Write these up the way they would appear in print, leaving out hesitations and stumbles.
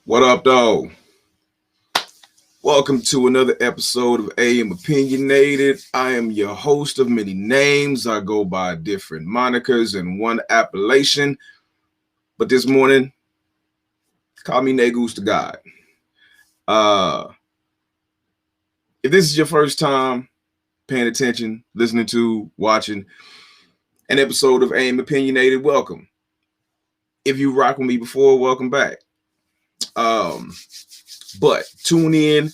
What up, though? Welcome to another episode of AM Opinionated. I am your host of many names. I go by different monikers and one appellation. But this morning, call me Negus the God. If this is your first time paying attention, listening to, watching an episode of AM Opinionated, welcome. If you rock with me before, welcome back. But tune in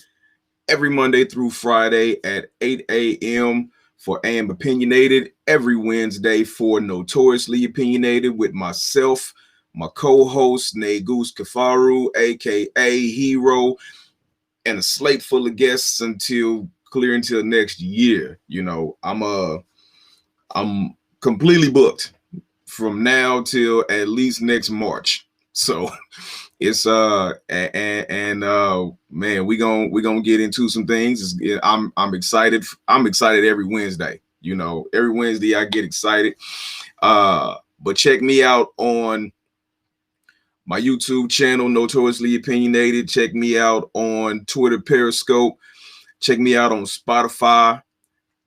every Monday through Friday at 8 a.m. for AM Opinionated, every Wednesday for Notoriously Opinionated with myself, my co-host, Negus Kafaru, aka Hero, and a slate full of guests until next year. You know, I'm completely booked from now till at least next March. So it's man, we gonna get into some things. I'm excited. I'm excited every Wednesday. You know, every Wednesday I get excited. But check me out on my YouTube channel, Notoriously Opinionated. Check me out on Twitter, Periscope. Check me out on Spotify,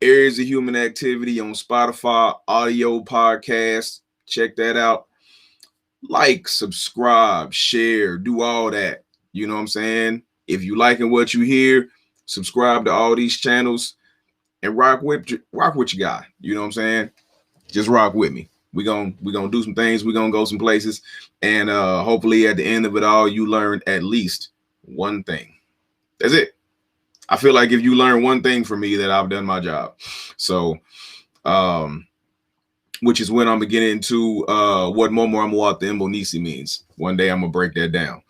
Areas of Human Activity on Spotify, audio podcast. Check that out. Like, subscribe, share, do all that. You know what I'm saying? If you liking what you hear, subscribe to all these channels and rock with your guy. You know what I'm saying? Just rock with me. We're gonna do some things. We're gonna go some places. And hopefully at the end of it all, you learn at least one thing. That's it. I feel like if you learn one thing from me, that I've done my job. So which is when I'm gonna get into what Momo Amuat the Imbonisi means. One day I'm gonna break that down.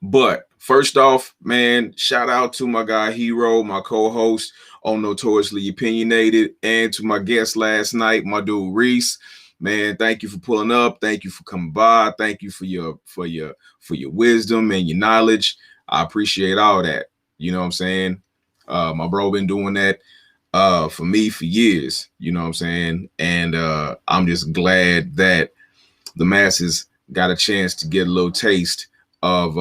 But first off, man, shout out to my guy Hero, my co-host on Notoriously Opinionated, and to my guest last night, my dude Reese. Man, thank you for pulling up. Thank you for coming by. Thank you for your wisdom and your knowledge. I appreciate all that. You know what I'm saying? My bro been doing that for me for years, you know what I'm saying? And I'm just glad that the masses got a chance to get a little taste of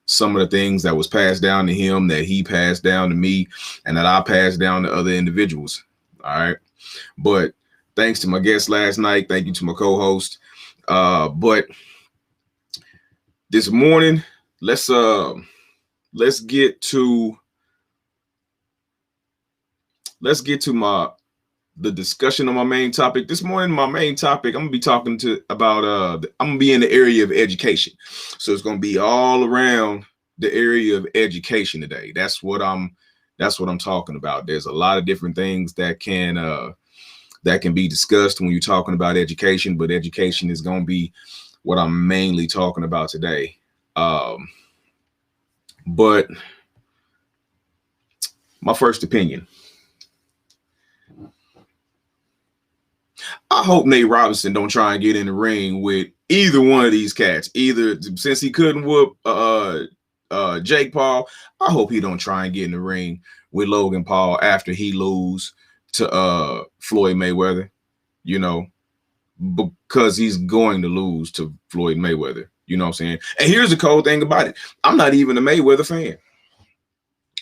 some of the things that was passed down to him, that he passed down to me, and that I passed down to other individuals. All right. But thanks to my guest last night. Thank you to my co-host. But this morning, let's get to the discussion on my main topic. This morning, my main topic, I'm gonna be talking about I'm gonna be in the area of education. So it's gonna be all around the area of education today. That's what I'm talking about. There's a lot of different things that can be discussed when you're talking about education, but education is gonna be what I'm mainly talking about today. But my first opinion. I hope Nate Robinson don't try and get in the ring with either one of these cats. Either, since he couldn't whoop Jake Paul, I hope he don't try and get in the ring with Logan Paul after he lose to Floyd Mayweather, you know, because he's going to lose to Floyd Mayweather. You know what I'm saying? And here's the cold thing about it. I'm not even a Mayweather fan.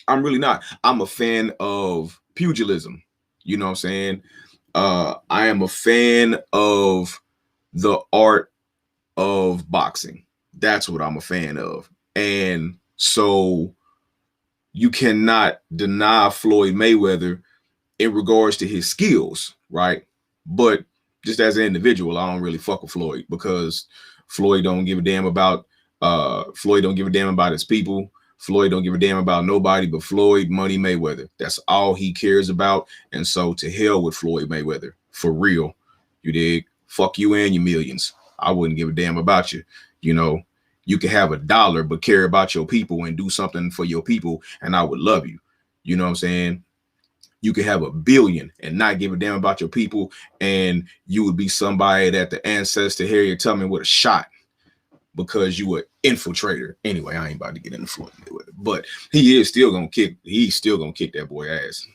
I'm really not. I'm a fan of pugilism. You know what I'm saying? I am a fan of the art of boxing. That's what I'm a fan of. And so you cannot deny Floyd Mayweather in regards to his skills, right? But just as an individual, I don't really fuck with Floyd, because Floyd don't give a damn about his people. Floyd don't give a damn about nobody but Floyd Money Mayweather. That's all he cares about. And so to hell with Floyd Mayweather, for real. You dig? Fuck you and your millions. I wouldn't give a damn about you. You know, you can have $1, but care about your people and do something for your people, and I would love you. You know what I'm saying? You could have 1 billion and not give a damn about your people, and you would be somebody that the ancestor Harriet Tubman would have shot because you were infiltrator. Anyway, I ain't about to get into Floyd Mayweather, but he's still gonna kick that boy ass.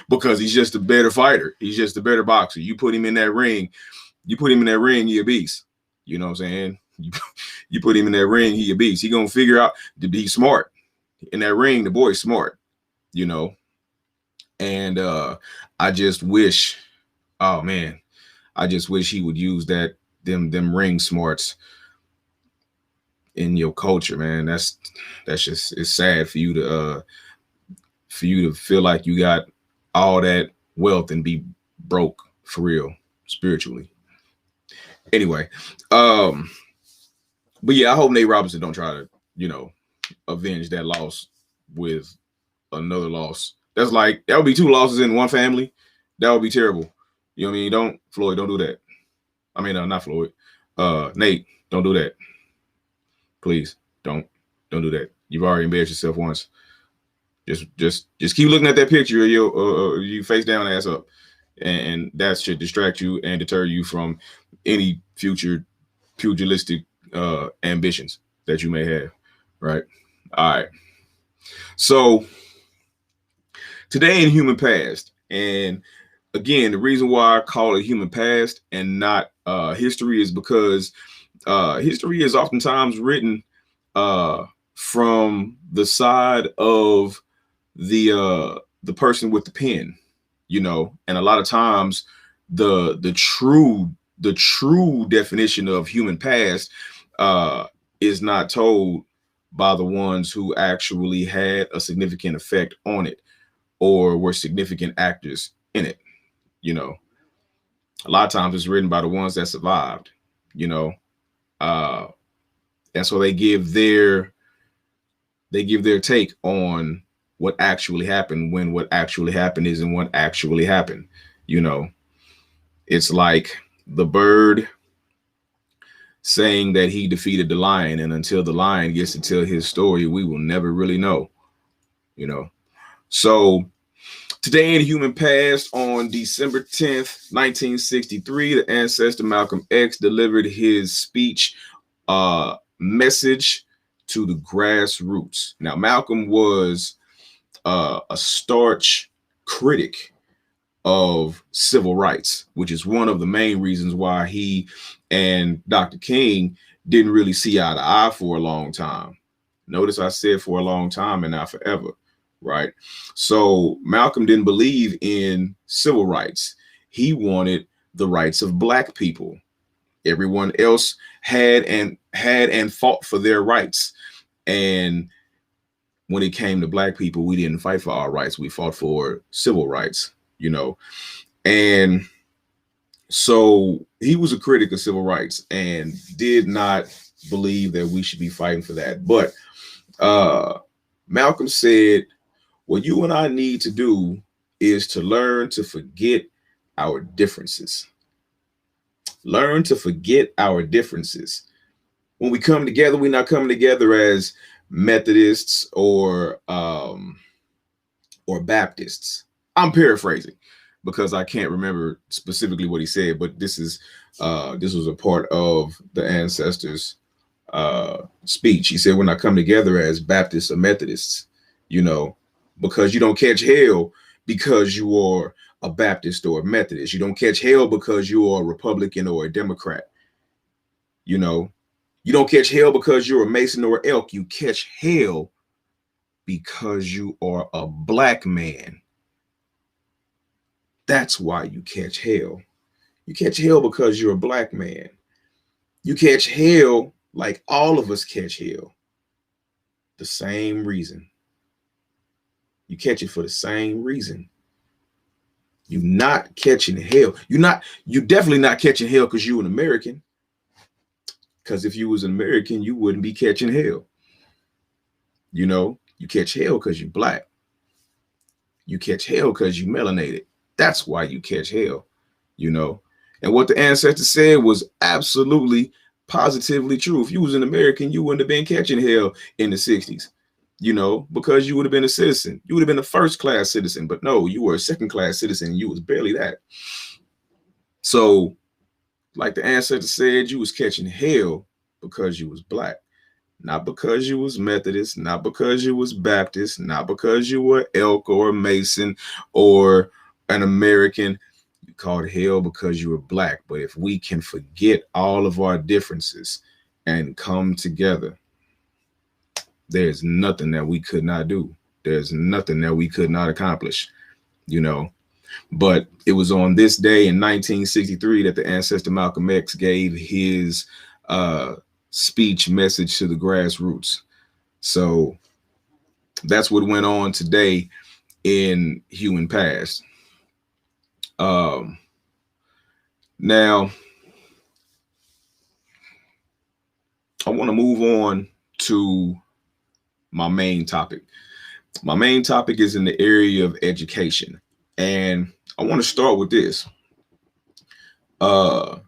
Because he's just a better fighter. He's just a better boxer. You put him in that ring, he a beast. You know what I'm saying? You put him in that ring, he a beast. He gonna figure out to be smart. In that ring, the boy's smart, you know. And I just wish, oh man, I just wish he would use them ring smarts in your culture, man. That's just, it's sad for you to feel like you got all that wealth and be broke for real spiritually. Anyway, but yeah, I hope Nate Robinson don't try to, you know, avenge that loss with another loss. That's like, that would be 2 losses in one family. That would be terrible. You know what I mean? Floyd, don't do that. I mean, not Floyd. Nate, don't do that. Please don't do that. You've already embarrassed yourself once. Just keep looking at that picture of you face down, ass up, and that should distract you and deter you from any future pugilistic ambitions that you may have. Right? All right. So today in Human Past, and again, the reason why I call it Human Past and not history is because history is oftentimes written from the side of the person with the pen, you know, and a lot of times the true definition of human past is not told by the ones who actually had a significant effect on it or were significant actors in it. You know, a lot of times it's written by the ones that survived, you know, and so they give their take on what actually happened, when what actually happened isn't what actually happened. You know, it's like the bird saying that he defeated the lion, and until the lion gets to tell his story, we will never really know, you know. So today in Human Past, on December 10th, 1963, the ancestor Malcolm X delivered his speech message to the grassroots. Now, Malcolm was a staunch critic of civil rights, which is one of the main reasons why he and Dr. King didn't really see eye to eye for a long time. Notice I said for a long time and not forever, right? So Malcolm didn't believe in civil rights. He wanted the rights of Black people. Everyone else had and fought for their rights. And when it came to Black people, we didn't fight for our rights. We fought for civil rights, you know. And so he was a critic of civil rights and did not believe that we should be fighting for that. But Malcolm said, what you and I need to do is to learn to forget our differences. Learn to forget our differences. When we come together, we're not coming together as Methodists or Baptists. I'm paraphrasing because I can't remember specifically what he said, but this was a part of the ancestors' speech. He said, we're not coming together as Baptists or Methodists, you know, because you don't catch hell because you are a Baptist or a Methodist. You don't catch hell because you are a Republican or a Democrat. You know, you don't catch hell because you're a Mason or an Elk. You catch hell because you are a Black man. That's why you catch hell. You catch hell because you're a Black man. You catch hell like all of us catch hell. The same reason. You catch it for the same reason. You're not catching hell. You're definitely not catching hell because you're an American. Because if you was an American, you wouldn't be catching hell. You know, you catch hell because you're Black. You catch hell because you melanated. That's why you catch hell, you know. And what the ancestor said was absolutely, positively true. If you was an American, you wouldn't have been catching hell in the 60s. you know, because you would have been a citizen. You would have been a first-class citizen, but no, you were a second-class citizen. You was barely that. So, like the ancestor said, you was catching hell because you was black. Not because you was Methodist, not because you was Baptist, not because you were Elk or a Mason or an American. You called hell because you were black. But if we can forget all of our differences and come together, there's nothing that we could not do. There's nothing that we could not accomplish, you know. But it was on this day in 1963 that the ancestor Malcolm X gave his speech message to the grassroots. So that's what went on today in human past. Now, I want to move on to my main topic. My main topic is in the area of education. And I want to start with this. The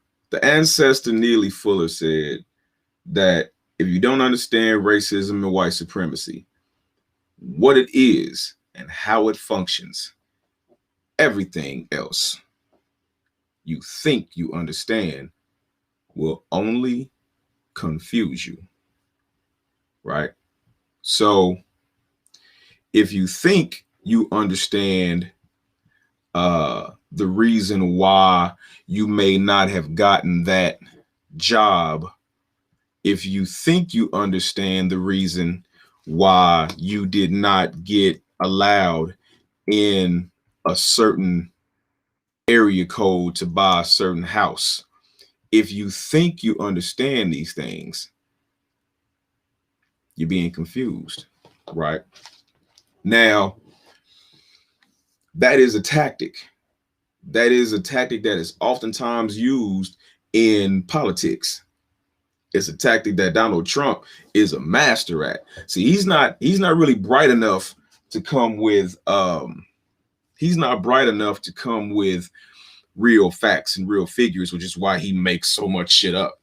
ancestor Neely Fuller said that if you don't understand racism and white supremacy, what it is and how it functions, everything else you think you understand will only confuse you, right? So if you think you understand the reason why you may not have gotten that job, if you think you understand the reason why you did not get allowed in a certain area code to buy a certain house, if you think you understand these things, you're being confused, right? Now, that is a tactic. That is a tactic that is oftentimes used in politics. It's a tactic that Donald Trump is a master at. See, he's not really bright enough to come with real facts and real figures, which is why he makes so much shit up.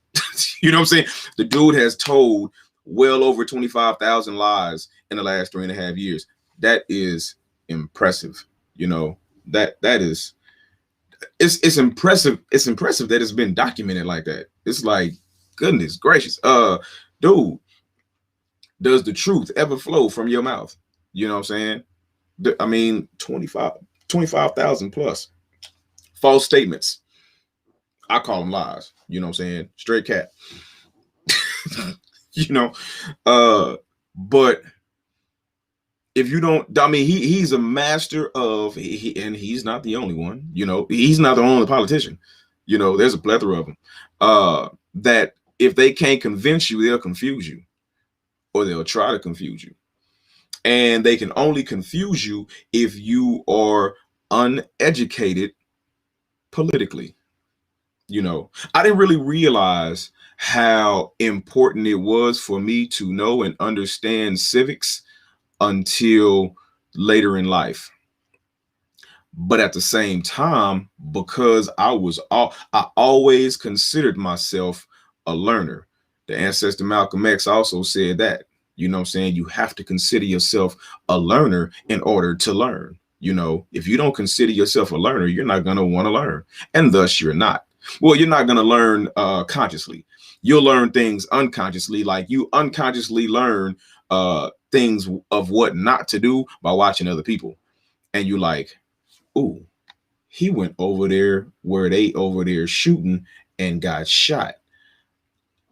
You know what I'm saying? The dude has told well over 25,000 lies in the last 3.5 years. That is impressive. You know, that is it's impressive. It's impressive that it's been documented like that. It's like, goodness gracious. Dude, does the truth ever flow from your mouth? You know what I'm saying? I mean, 25,000 plus false statements. I call them lies. You know what I'm saying? Straight cat. You know, but if you don't, I mean, he's a master of, and he's not the only one, you know, he's not the only politician, you know, there's a plethora of them, that if they can't convince you, they'll confuse you, or they'll try to confuse you. And they can only confuse you if you are uneducated politically. You know, I didn't really realize how important it was for me to know and understand civics until later in life. But at the same time, because I always considered myself a learner. The ancestor Malcolm X also said that, you know what I'm saying, you have to consider yourself a learner in order to learn. You know, if you don't consider yourself a learner, you're not going to want to learn, and thus you're not. Well, you're not going to learn consciously. You'll learn things unconsciously, like you unconsciously learn things of what not to do by watching other people. And you like, ooh, he went over there where they over there shooting and got shot.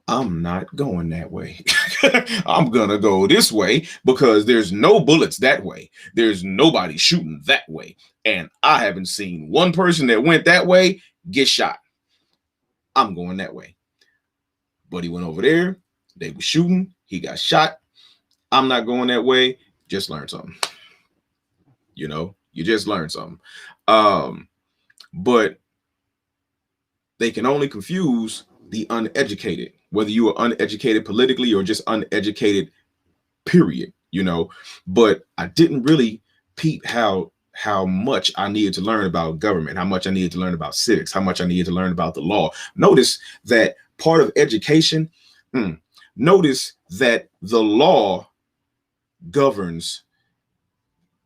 I'm not going that way. I'm gonna go this way because there's no bullets that way. There's nobody shooting that way. And I haven't seen one person that went that way get shot. I'm going that way. But he went over there, they were shooting, he got shot. I'm not going that way. Just learn something. You know, you just learn something. But they can only confuse the uneducated, whether you are uneducated politically or just uneducated, period, you know. But I didn't really peep how much I needed to learn about government, how much I needed to learn about civics, how much I needed to learn about the law. Notice that part of education, notice that the law governs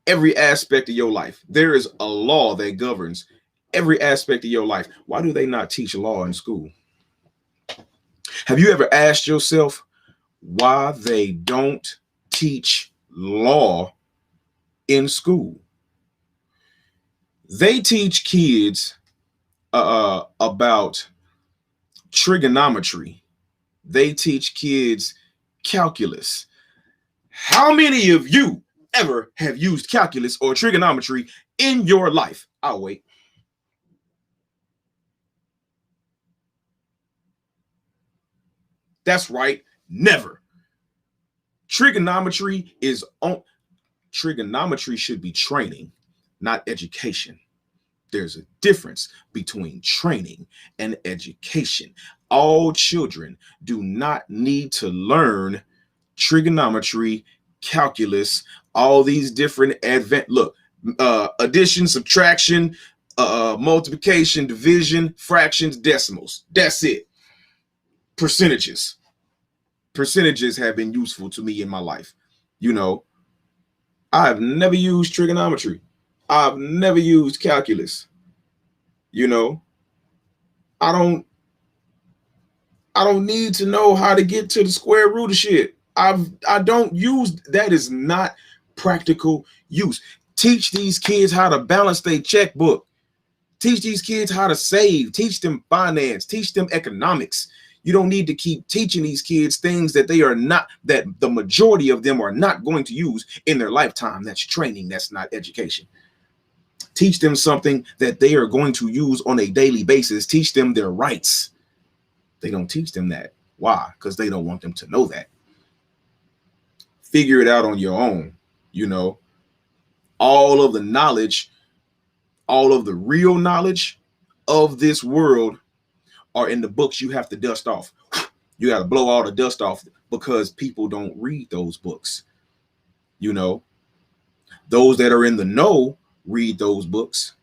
every aspect of your life. There is a law that governs every aspect of your life. Why do they not teach law in school? Have you ever asked yourself why they don't teach law in school? They teach kids about trigonometry. They teach kids calculus. How many of you ever have used calculus or trigonometry in your life? I'll wait. That's right, never. Trigonometry should be training, not education. There's a difference between training and education. All children do not need to learn trigonometry, calculus, all these different addition, subtraction, multiplication, division, fractions, decimals. That's it. Percentages have been useful to me in my life. I've never used trigonometry. I've never used calculus. I don't need to know how to get to the square root of shit. I don't use that. Is not practical use. Teach these kids how to balance their checkbook. Teach these kids how to save. Teach them finance. Teach them economics. You don't need to keep teaching these kids things that that the majority of them are not going to use in their lifetime. That's training. That's not education. Teach them something that they are going to use on a daily basis. Teach them their rights. They don't teach them that. Why? Because they don't want them to know that. Figure it out on your own. All of the knowledge, all of the real knowledge of this world are in the books you have to dust off. You got to blow all the dust off because people don't read those books. Those that are in the know read those books.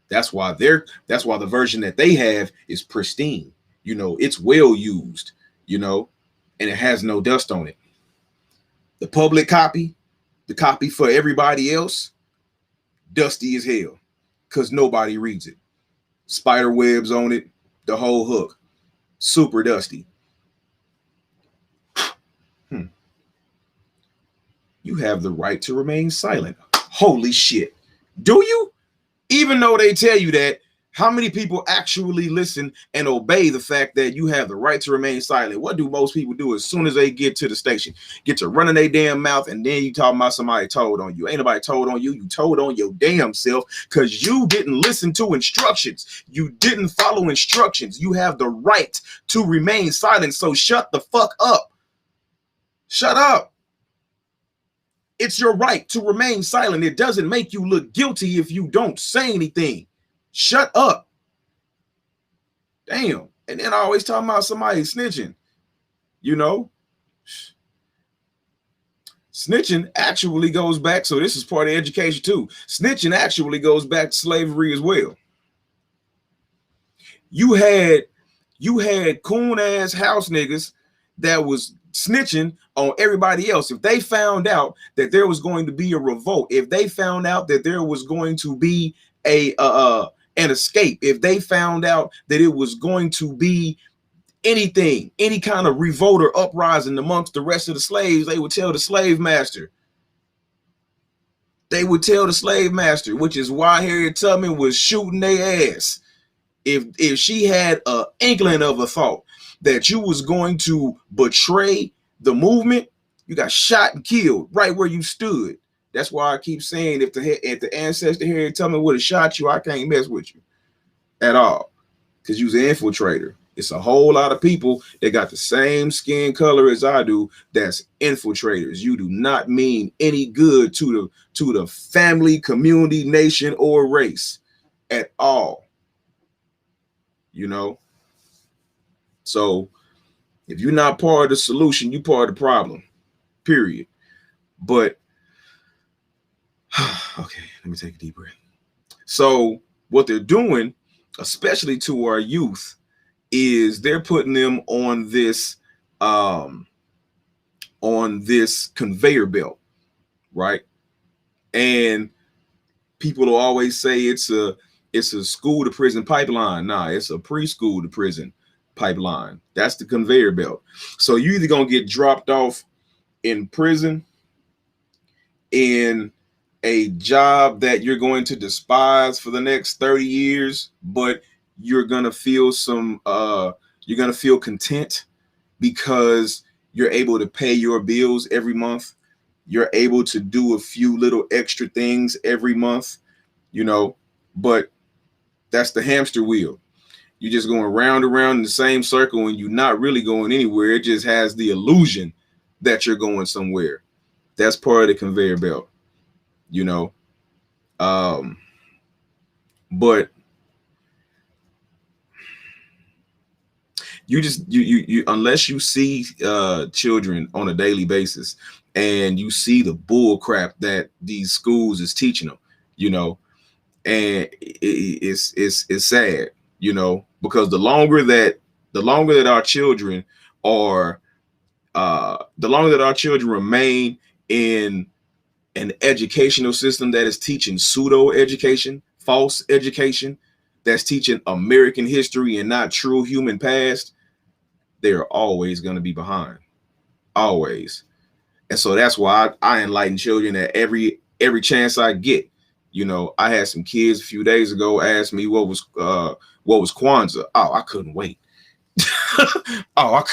That's why the version that they have is pristine. It's well used, and it has no dust on it. The public copy, the copy for everybody else, dusty as hell because nobody reads it. Spider webs on it, the whole hook, super dusty. You have the right to remain silent. Holy shit. Do you? Even though they tell you that, how many people actually listen and obey the fact that you have the right to remain silent? What do most people do as soon as they get to the station? Get to running their damn mouth, and then you talking about somebody told on you. Ain't nobody told on you. You told on your damn self because you didn't listen to instructions. You didn't follow instructions. You have the right to remain silent, so shut the fuck up. Shut up. It's your right to remain silent. It doesn't make you look guilty if you don't say anything. Shut up. Damn. And then I always talking about somebody snitching. Snitching actually goes back. So this is part of education too. Snitching actually goes back to slavery as well. You had coon ass house niggas that was snitching on everybody else. If they found out that there was going to be a revolt, if they found out that there was going to be an escape, if they found out that it was going to be anything, any kind of revolt or uprising amongst the rest of the slaves, they would tell the slave master. They would tell the slave master, which is why Harriet Tubman was shooting their ass. If she had an inkling of a thought that you was going to betray the movement, you got shot and killed right where you stood. That's why I keep saying if the ancestor Harriet Tubman would have shot you, I can't mess with you at all because you was an infiltrator. It's a whole lot of people that got the same skin color as I do that's infiltrators. You do not mean any good to the family, community, nation, or race at all. So if you're not part of the solution, you're part of the problem, period. But okay, let me take a deep breath. So what they're doing, especially to our youth, is they're putting them on this conveyor belt. right? And people will always say it's a school to prison pipeline. Nah, it's a preschool to prison pipeline. That's the conveyor belt. So you either gonna get dropped off in prison in a job that you're going to despise for the next 30 years, but you're gonna feel you're gonna feel content because you're able to pay your bills every month. You're able to do a few little extra things every month, you know, but that's the hamster wheel. You're just going round and round in the same circle and you're not really going anywhere. It just has the illusion that you're going somewhere. That's part of the conveyor belt, you know. But you unless you see children on a daily basis and you see the bull crap that these schools is teaching them, you know, and it's sad, you know, because the longer that our children are the longer that our children remain in an educational system that is teaching pseudo education, false education, that's teaching American history and not true human past, they're always going to be behind, always. And so that's why I enlighten children at every chance I get. You know, I had some kids a few days ago ask me what was Kwanzaa. Oh, I couldn't wait. I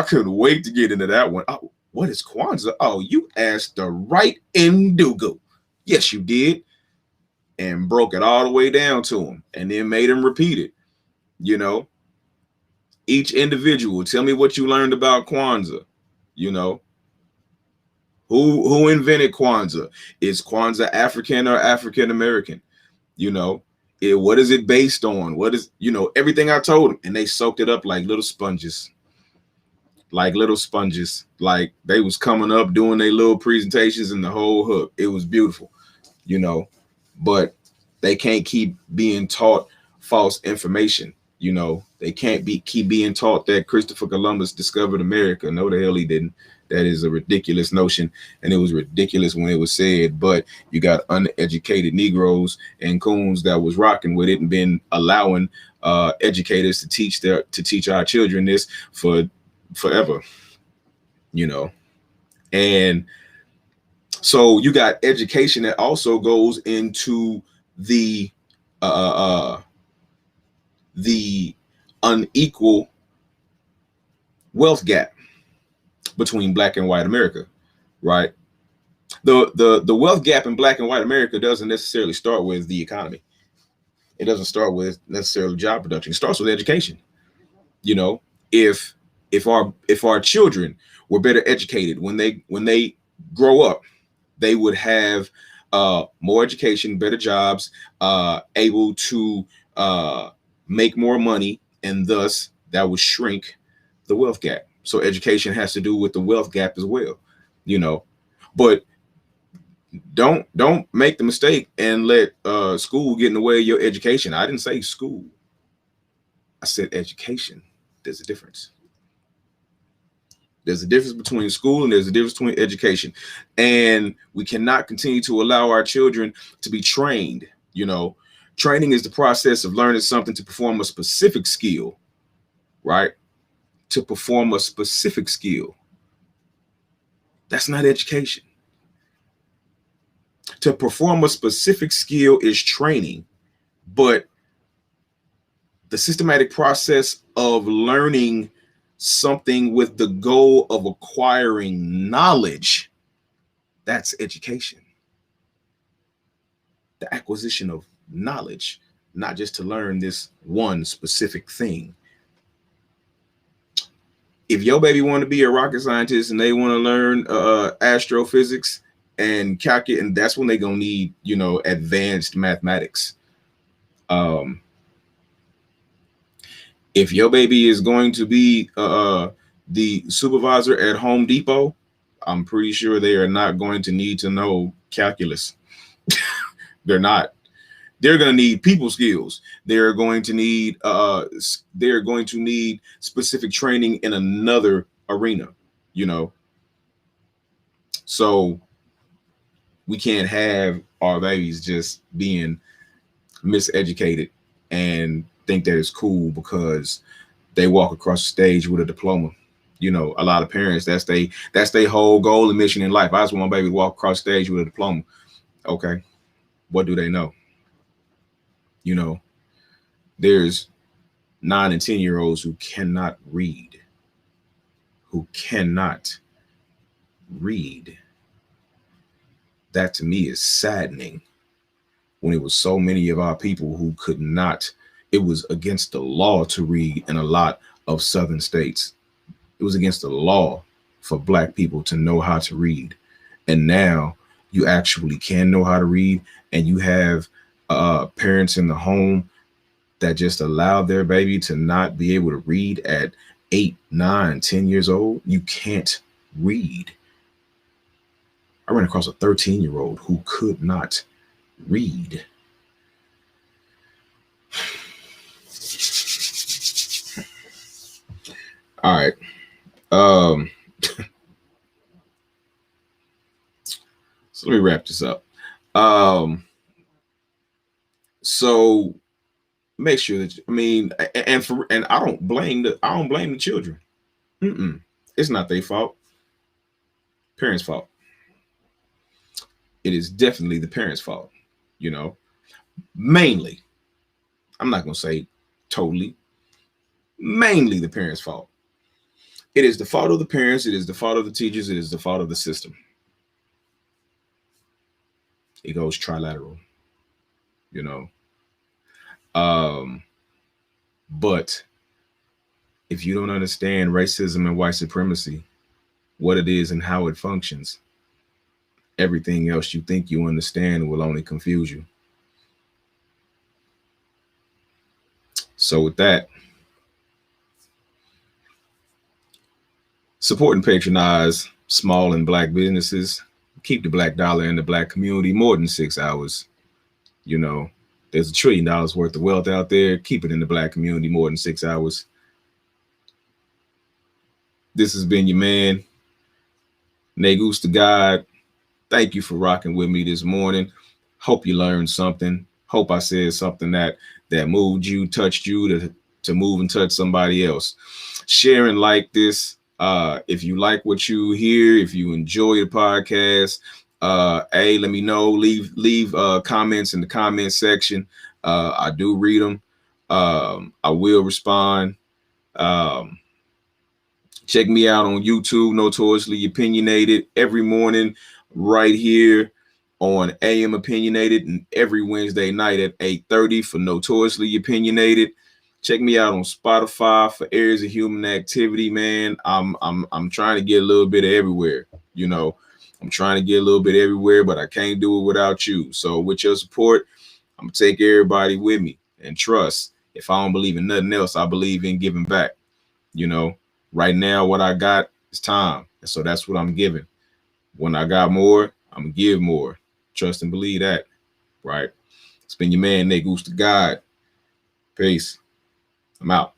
couldn't wait to get into that one. Oh, what is Kwanzaa? Oh, you asked the right Ndugu. Yes, you did. And broke it all the way down to him and then made him repeat it. You know, each individual, tell me what you learned about Kwanzaa. You know, who invented Kwanzaa? Is Kwanzaa African or African American? You know, what is it based on? What is, you know, everything I told them, and they soaked it up like little sponges. Like little sponges. Like they was coming up doing their little presentations and the whole hook. It was beautiful, you know, but they can't keep being taught false information. You know, they can't keep being taught that Christopher Columbus discovered America. No, the hell he didn't. That is a ridiculous notion, and it was ridiculous when it was said. But you got uneducated Negroes and coons that was rocking with it and been allowing educators to teach our children this for forever. You know, and so you got education that also goes into the unequal wealth gap between Black and white America, right? The wealth gap in Black and white America doesn't necessarily start with the economy. It doesn't start with necessarily job production. It starts with education. You know, if our children were better educated when they grow up, they would have more education, better jobs, able to make more money, and thus that would shrink the wealth gap. So education has to do with the wealth gap as well, you know. But don't make the mistake and let school get in the way of your education. I didn't say school. I said education. There's a difference. There's a difference between school and there's a difference between education. And we cannot continue to allow our children to be trained. You know, training is the process of learning something to perform a specific skill, right? To perform a specific skill. That's not education. To perform a specific skill is training, but the systematic process of learning something with the goal of acquiring knowledge, that's education. The acquisition of knowledge, not just to learn this one specific thing. If your baby want to be a rocket scientist and they want to learn astrophysics and calculate, and that's when they're gonna need, you know, advanced mathematics. If your baby is going to be the supervisor at Home Depot, I'm pretty sure they are not going to need to know calculus. They're not. They're going to need people skills. They're going to need specific training in another arena, you know. So We can't have our babies just being miseducated and think that it's cool because they walk across the stage with a diploma. You know, a lot of parents, that's they whole goal and mission in life. I just want my baby to walk across the stage with a diploma. Okay, what do they know? You know, there's 9 and 10-year-olds who cannot read, who cannot read. That to me is saddening, when it was so many of our people who could not. It was against the law to read in a lot of southern states. It was against the law for Black people to know how to read. And now you actually can know how to read, and you have parents in the home that just allow their baby to not be able to read at 8, 9, 10 years old. You can't read. I ran across a 13-year-old who could not read. All right. So let me wrap this up. So make sure that and I don't blame the children. It's not their fault. Parents' fault. It is definitely the parents' fault. You know, mainly. I'm not gonna say totally. Mainly the parents' fault. It is the fault of the parents. It is the fault of the teachers. It is the fault of the system. It goes trilateral. You know. But if you don't understand racism and white supremacy, what it is and how it functions, everything else you think you understand will only confuse you. So with that, support and patronize small and Black businesses. Keep the Black dollar in the Black community more than 6 hours. You know, there's $1 trillion worth of wealth out there. Keep it in the Black community more than 6 hours. This has been your man, Negus to God. Thank you for rocking with me this morning. Hope you learned something. Hope I said something that moved you, touched you to move and touch somebody else. Share and like this. If you like what you hear, if you enjoy the podcast, let me know. Leave comments in the comment section. I do read them. I will respond. Check me out on YouTube, Notoriously Opinionated, every morning right here on AM Opinionated, and every Wednesday night at 8:30 for Notoriously Opinionated. Check me out on Spotify for Areas of Human Activity, man. I'm trying to get a little bit of everywhere. You know, I'm trying to get a little bit everywhere, but I can't do it without you. So with your support, I'm gonna take everybody with me, and trust. If I don't believe in nothing else, I believe in giving back. You know, right now what I got is time, and so that's what I'm giving. When I got more, I'm gonna give more. Trust and believe that, right? It's been your man, Negus to God. Peace. I'm out.